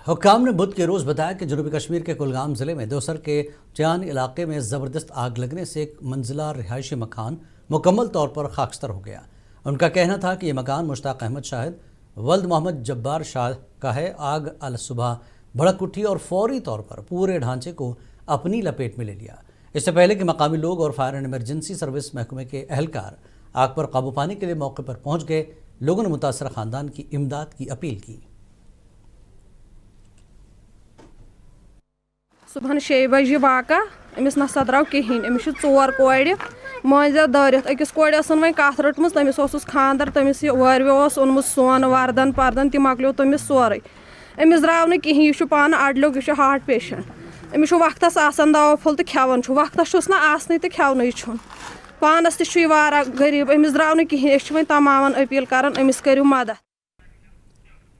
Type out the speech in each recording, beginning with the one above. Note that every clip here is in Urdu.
حکام نے بدھ کے روز بتایا کہ جنوبی کشمیر کے کلگام ضلع میں دوسر کے چیان علاقے میں زبردست آگ لگنے سے ایک منزلہ رہائشی مکان مکمل طور پر خاکستر ہو گیا۔ ان کا کہنا تھا کہ یہ مکان مشتاق احمد شاہد ولد محمد جبار شاہ کا ہے۔ آگ صبح بھڑک اٹھی اور فوری طور پر پورے ڈھانچے کو اپنی لپیٹ میں لے لیا۔ اس سے پہلے کہ مقامی لوگ اور فائر اینڈ ایمرجنسی سروس محکمے کے اہلکار آگ پر قابو پانے کے لیے موقع پر پہنچ گئے، لوگوں نے متاثرہ خاندان کی امداد کی اپیل کی۔ صبح 6 بجے واقع امس نسا درو کہین امس 4 کور مزید دارت اکس کور وی کت رٹم تمس خاندر تمس وروو اونمت سون وردن پردن تہ مکلیو تمس سورے امس درو نا کہین یہ پانہ اڈلیک یہ ہارٹ پیشنٹ امس وقتس آسان دوا پھول تو کھیون وقتس چھس نا آسن تو کھیونی چھن پانس تہ غریب امس درو نا کہین اس وۄنۍ تمام اپیل کران امس کریو مدد۔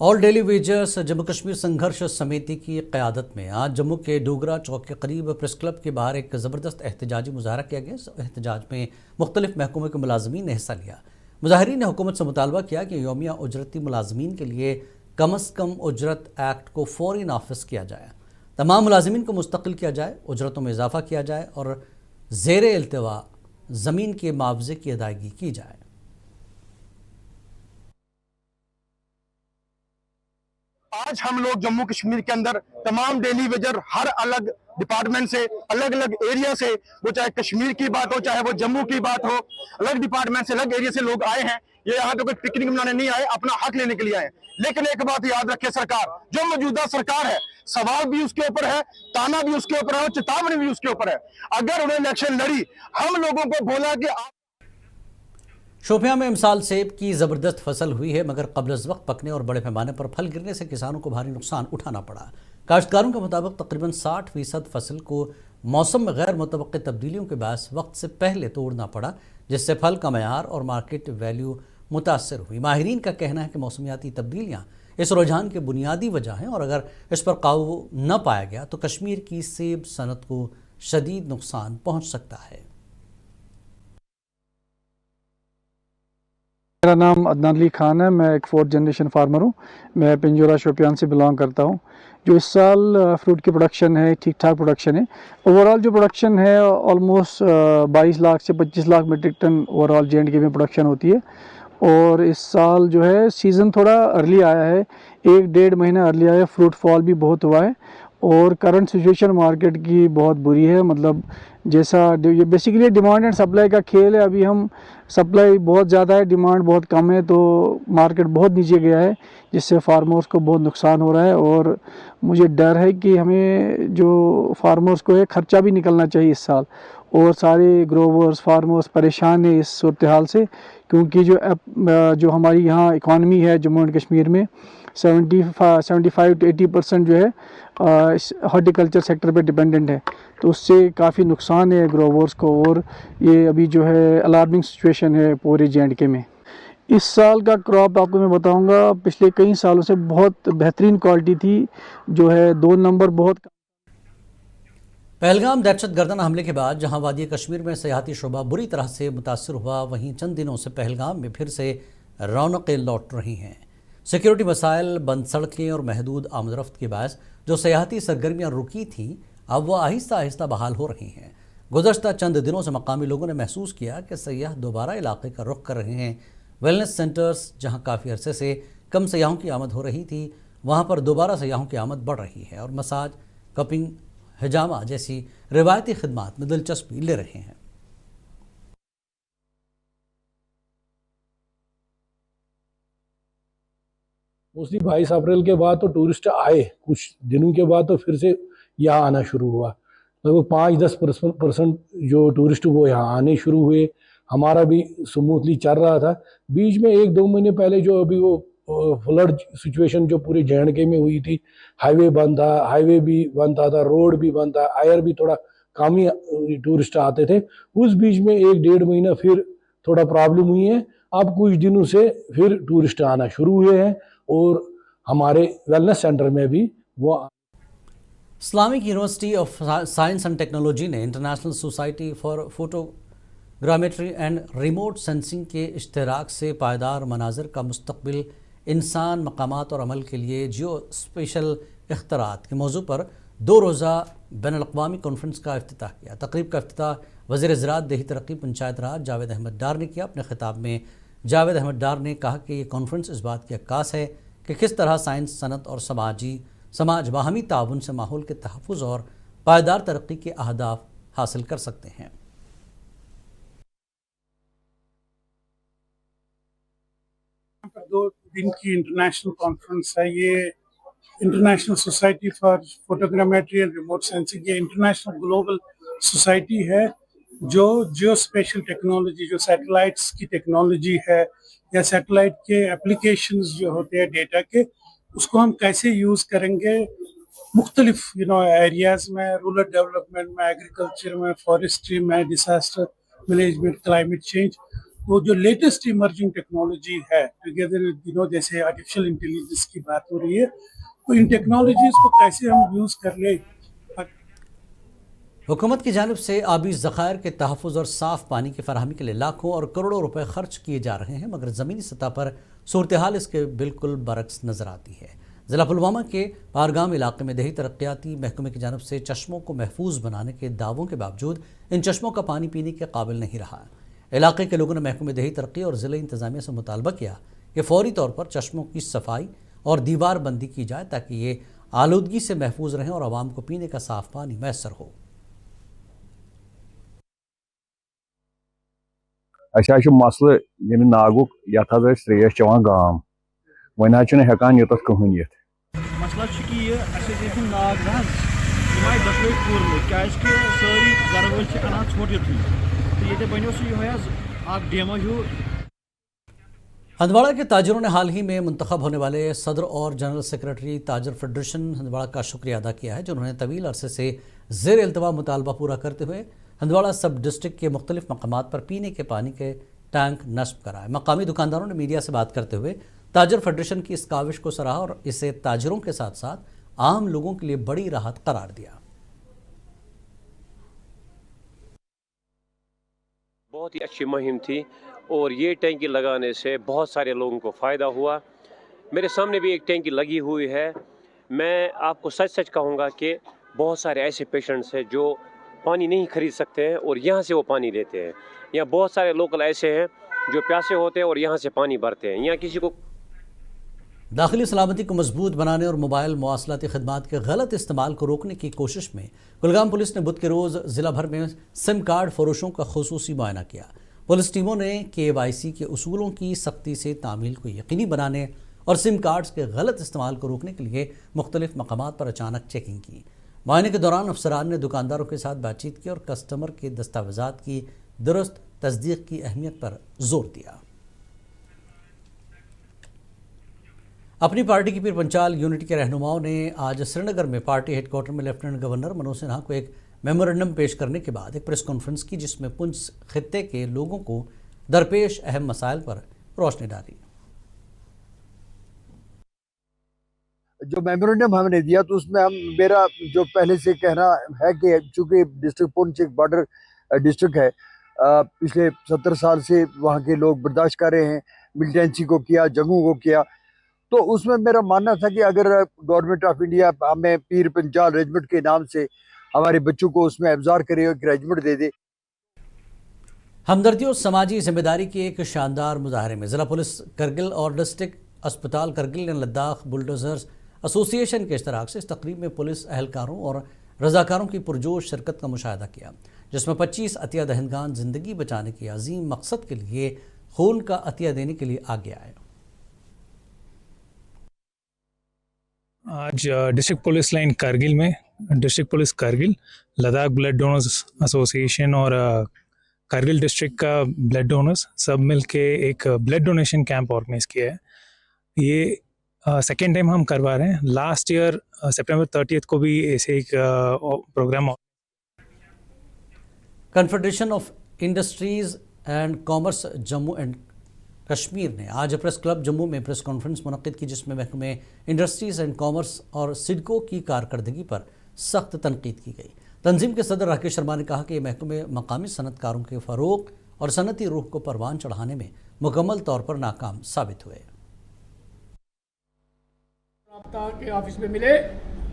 آل ڈیلی ویجرز جموں کشمیر سنگھرش سمیتی کی قیادت میں آج جموں کے ڈوگرا چوک کے قریب پریس کلب کے باہر ایک زبردست احتجاجی مظاہرہ کیا گیا۔ اس احتجاج میں مختلف محکموں کے ملازمین نے حصہ لیا۔ مظاہرین نے حکومت سے مطالبہ کیا کہ یومیہ اجرتی ملازمین کے لیے کم از کم اجرت ایکٹ کو فوری نافذ کیا جائے، تمام ملازمین کو مستقل کیا جائے، اجرتوں میں اضافہ کیا جائے اور زیر التوا زمین کے معاوضے کی ادائیگی کی جائے۔ آج ہم لوگ جموں کشمیر کے اندر تمام ڈیلی ویجر ہر الگ ڈپارٹمنٹ سے الگ الگ ایریا سے، وہ چاہے کشمیر کی بات ہو چاہے وہ جموں کی بات ہو، الگ ڈپارٹمنٹ سے الگ ایریا سے لوگ آئے ہیں۔ یہ یہاں تو کوئی پکنک منانے نہیں آئے، اپنا حق لینے کے لیے آئے۔ لیکن ایک بات یاد رکھے سرکار، جو موجودہ سرکار ہے، سوال بھی اس کے اوپر ہے، تانا بھی اس کے اوپر ہے اور چتاونی بھی اس کے اوپر ہے۔ اگر انہیں الیکشن لڑی، ہم لوگوں کو بولا کہ شوپیاں میں امسال سیب کی زبردست فصل ہوئی ہے، مگر قبل از وقت پکنے اور بڑے پیمانے پر پھل گرنے سے کسانوں کو بھاری نقصان اٹھانا پڑا۔ کاشتکاروں کے مطابق تقریباً 60% فصل کو موسم میں غیر متوقع تبدیلیوں کے باعث وقت سے پہلے توڑنا پڑا، جس سے پھل کا معیار اور مارکیٹ ویلیو متاثر ہوئی۔ ماہرین کا کہنا ہے کہ موسمیاتی تبدیلیاں اس رجحان کی بنیادی وجہ ہیں اور اگر اس پر قابو نہ پایا گیا تو کشمیر کی سیب صنعت کو شدید نقصان پہنچ سکتا ہے۔ میرا نام عدنان علی خان ہے، میں ایک 4th جنریشن فارمر ہوں۔ میں پنجورہ شوپیان سے بلانگ کرتا ہوں۔ جو اس سال فروٹ کی پروڈکشن ہے ٹھیک ٹھاک پروڈکشن ہے۔ اوورآل جو پروڈکشن ہے آلموسٹ 22 لاکھ سے 25 lakh metric ton overall JNK میں پروڈکشن ہوتی ہے۔ اور اس سال جو ہے سیزن تھوڑا ارلی آیا ہے، 1-1.5 مہینہ ارلی آیا ہے، فروٹ فال بھی بہت ہوا ہے اور کرنٹ سچویشن مارکیٹ کی بہت بری ہے۔ مطلب جیسا یہ بیسیکلی ڈیمانڈ اینڈ سپلائی کا کھیل ہے۔ ابھی ہم سپلائی بہت زیادہ ہے، ڈیمانڈ بہت کم ہے، تو مارکیٹ بہت نیچے گیا ہے جس سے فارمرز کو بہت نقصان ہو رہا ہے۔ اور مجھے ڈر ہے کہ ہمیں جو فارمرز کو ہے خرچہ بھی نکلنا چاہیے اس سال، اور سارے گروورز فارمرز پریشان ہیں اس صورتحال سے، کیونکہ جو ہماری یہاں اکانومی ہے جموں اینڈ کشمیر میں 75 to 80% جو ہے ہارٹیکلچر سیکٹر پہ ڈیپینڈنٹ ہے، تو اس سے کافی نقصان ہے گروورز کو، اور یہ ابھی جو ہے الارمنگ سچویشن ہے پورے JNK میں۔ اس سال کا کراپ آپ کو میں بتاؤں گا پچھلے کئی سالوں سے بہت بہترین کوالٹی تھی، جو ہے 2 نمبر بہت۔ پہلگام دہشت گردانہ حملے کے بعد جہاں وادی کشمیر میں سیاحتی شعبہ بری طرح سے متاثر ہوا، وہیں چند دنوں سے پہلگام میں پھر سے رونقیں لوٹ رہی ہیں۔ سیکیورٹی مسائل، بند سڑکیں اور محدود آمد و رفت کے باعث جو سیاحتی سرگرمیاں رکی تھیں اب وہ آہستہ آہستہ بحال ہو رہی ہیں۔ گزشتہ چند دنوں سے مقامی لوگوں نے محسوس کیا کہ سیاح دوبارہ علاقے کا رخ کر رہے ہیں۔ ویلنس سینٹرز جہاں کافی عرصے سے کم سیاحوں کی آمد ہو رہی تھی، وہاں پر دوبارہ سیاحوں کی آمد بڑھ رہی ہے اور مساج، کپنگ، حجامہ جیسی روایتی خدمات میں دلچسپی لے رہے ہیں۔ موسٹلی 22 اپریل کے بعد تو ٹورسٹ آئے، کچھ دنوں کے بعد تو پھر سے یہاں آنا شروع ہوا۔ لگ بھگ 5-10% جو ٹورسٹ وہ یہاں آنے شروع ہوئے۔ ہمارا بھی سموتھلی چل رہا تھا۔ بیچ میں 1-2 مہینے پہلے جو ابھی وہ فلڈ سچویشن جو پورے JNK میں ہوئی تھی، ہائی وے بند تھا، ہائی وے بھی بند تھا، روڈ بھی بند تھا، ایئر بھی تھوڑا کم ہی ٹورسٹ آتے تھے۔ اس بیچ میں 1-1.5 مہینہ پھر تھوڑا پرابلم ہوئی ہے۔ اب کچھ دنوں سے پھر ٹورسٹ آنا شروع ہوئے ہیں اور ہمارے ویلنس سینٹر میں بھی وہ۔ Islamic university of science and technology نے international society for photogrammetry and remote sensing کے اشتراک سے پائیدار مناظر کا مستقبل انسان، مقامات اور عمل کے لیے جیو اسپیشل اختراعات کے موضوع پر 2 روزہ بین الاقوامی کانفرنس کا افتتاح کیا۔ تقریب کا افتتاح وزیر زراعت دیہی ترقی پنچایت راج جاوید احمد ڈار نے کیا۔ اپنے خطاب میں جاوید احمد ڈار نے کہا کہ یہ کانفرنس اس بات کی عکاس ہے کہ کس طرح سائنس، صنعت اور سماج باہمی تعاون سے ماحول کے تحفظ اور پائیدار ترقی کے اہداف حاصل کر سکتے ہیں۔ دو دن کی انٹرنیشنل کانفرنس ہے، یہ international society for photogrammetry and remote sensing, یہ انٹرنیشنل گلوبل سوسائٹی ہے جو جیو اسپیشل ٹیکنالوجی، جو سیٹلائٹس کی ٹیکنالوجی ہے یا سیٹلائٹ کے اپلیکیشنز جو ہوتے ہیں ڈیٹا کے، اس کو ہم کیسے یوز کریں گے مختلف ایریاز میں، رورل ڈیولپمنٹ میں، ایگریکلچر میں، فارسٹری میں، ڈیزاسٹر مینجمنٹ، کلائمیٹ چینج، وہ جو لیٹسٹ ایمرجنگ ٹیکنالوجی ہے ٹوگیدر جیسے آرٹیفیشل انٹیلیجنس کی بات ہو رہی ہے، تو ان ٹیکنالوجیز کو کیسے ہم یوز کر لیں۔ حکومت کی جانب سے آبی ذخائر کے تحفظ اور صاف پانی کی فراہمی کے لیے لاکھوں اور کروڑوں روپے خرچ کیے جا رہے ہیں، مگر زمینی سطح پر صورتحال اس کے بالکل برعکس نظر آتی ہے۔ ضلع پلوامہ کے پارگام علاقے میں دیہی ترقیاتی محکمے کی جانب سے چشموں کو محفوظ بنانے کے دعووں کے باوجود ان چشموں کا پانی پینے کے قابل نہیں رہا۔ علاقے کے لوگوں نے محکمہ دیہی ترقی اور ضلع انتظامیہ سے مطالبہ کیا کہ فوری طور پر چشموں کی صفائی اور دیوار بندی کی جائے تاکہ یہ آلودگی سے محفوظ رہیں اور عوام کو پینے کا صاف پانی میسر ہو۔ اَسہِ مسلہٕ ییٚمہِ ناگُک یَتھ حظ أسۍ ترٛیش چٮ۪وان گام، وۄنۍ حظ چھُنہٕ ہٮ۪کان یوٚتَتھ کٕہٕنۍ یِتھ۔ مسئلہ چھُ کہِ یہِ اَسہِ ٲسۍ ییٚتہِ ناگ زٕ حظ یِم آیہِ دۄشوَے کوٗرمٕتۍ کیٛازِکہِ سٲری گرٕ وٲلۍ چھِ اَنان ژھۄٹھ یُتھُے تہٕ ییٚتہِ بنیو سُہ یِہوٚے حظ اکھ ڈیمہ ہیوٗ۔ ہندواڑہ کے تاجروں نے حال ہی میں منتخب ہونے والے صدر اور جنرل سیکرٹری تاجر فیڈریشن ہندواڑہ کا شکریہ ادا کیا ہے، جنہوں نے طویل عرصے سے زیر التوا مطالبہ پورا کرتے ہوئے ہندواڑہ سب ڈسٹرکٹ کے مختلف مقامات پر پینے کے پانی کے ٹینک نصب کرائے۔ مقامی دکانداروں نے میڈیا سے بات کرتے ہوئے تاجر فیڈریشن کی اس کاوش کو سراہا اور اسے تاجروں کے ساتھ ساتھ عام لوگوں کے لیے بڑی راحت قرار دیا۔ بہت ہی اچھی مہم تھی اور یہ ٹینکی لگانے سے بہت سارے لوگوں کو فائدہ ہوا۔ میرے سامنے بھی ایک ٹینکی لگی ہوئی ہے۔ میں آپ کو سچ سچ کہوں گا کہ بہت سارے ایسے پیشنٹس ہیں جو پانی نہیں خرید سکتے ہیں اور یہاں سے وہ پانی لیتے ہیں، یا بہت سارے لوکل ایسے ہیں جو پیاسے ہوتے ہیں اور یہاں سے پانی بھرتے ہیں، یا کسی کو داخلی سلامتی کو مضبوط بنانے اور موبائل مواصلاتی خدمات کے غلط استعمال کو روکنے کی کوشش میں کلگام پولیس نے بدھ کے روز ضلع بھر میں سم کارڈ فروشوں کا خصوصی معائنہ کیا۔ پولیس ٹیموں نے KYC کے اصولوں کی سختی سے تعمیل کو یقینی بنانے اور سم کارڈز کے غلط استعمال کو روکنے کے لیے مختلف مقامات پر اچانک چیکنگ کی۔ معائنے کے دوران افسران نے دکانداروں کے ساتھ بات چیت کی اور کسٹمر کے دستاویزات کی درست تصدیق کی اہمیت پر زور دیا۔ اپنی پارٹی کی پیر پنچال یونٹی کے رہنماؤں نے آج سری نگر میں پارٹی ہیڈ کوارٹر میں لیفٹیننٹ گورنر منوج سنہا کو ایک میمورنڈم پیش کرنے کے بعد ایک پریس کانفرنس کی، جس میں پنچ خطے کے لوگوں کو درپیش اہم مسائل پر روشنی ڈالی۔ جو میمورنڈم ہم نے دیا تو اس میں میرا جو پہلے سے کہنا ہے کہ چونکہ ڈسٹرکٹ پونچھ ایک بارڈر ڈسٹرکٹ ہے، پچھلے 70 سال سے وہاں کے لوگ برداشت کر رہے ہیں، ملٹنسی کو کیا، جنگوں کو کیا، تو اس میں میرا ماننا تھا کہ اگر گورنمنٹ آف انڈیا ہمیں پیر پنچال ریجمنٹ کے نام سے ہمارے بچوں کو اس میں ابزار کرے، ایک ریجمنٹ دے دے۔ ہمدردی اور سماجی ذمہ داری کے ایک شاندار مظاہرے میں ضلع پولیس کرگل اور ڈسٹرکٹ اسپتال کرگل نے لداخ بلڈوزرز ایسوسی ایشن کے اشتراک سے اس تقریب میں پولیس اہلکاروں اور رضاکاروں کی پرجوش شرکت کا مشاہدہ کیا، جس میں 25 عطیہ دہندگان زندگی بچانے کے عظیم مقصد کے لیے خون کا عطیہ دینے کے لیے آگے آئے۔ آج ڈسٹرکٹ پولیس لائن کرگل میں district police Kargil, Ladakh blood donors association اور کرگل ڈسٹرکٹ کا بلڈ ڈونرز سب مل کے ایک بلڈ ڈونیشن کیمپ آرگنائز کیا ہے۔ یہ سیکنڈ ٹائم ہم کروا رہے ہیں۔ لاسٹ ایئر سپٹمبر 30 کو بھی ایسے ایک programme. Confederation of industries and commerce Jammu and Kashmir نے آج پریس کلب جموں میں پریس کانفرنس منعقد کی، جس میں محکمہ انڈسٹریز اینڈ کامرس اور سڈکو کی کارکردگی پر سخت تنقید کی گئی۔ تنظیم کے صدر راکیش شرما نے کہا کہ یہ محکمے مقامی صنعت کاروں کے فروغ اور صنعتی روح کو پروان چڑھانے میں مکمل طور پر ناکام ثابت ہوئے۔ رابطہ کے آفس میں ملے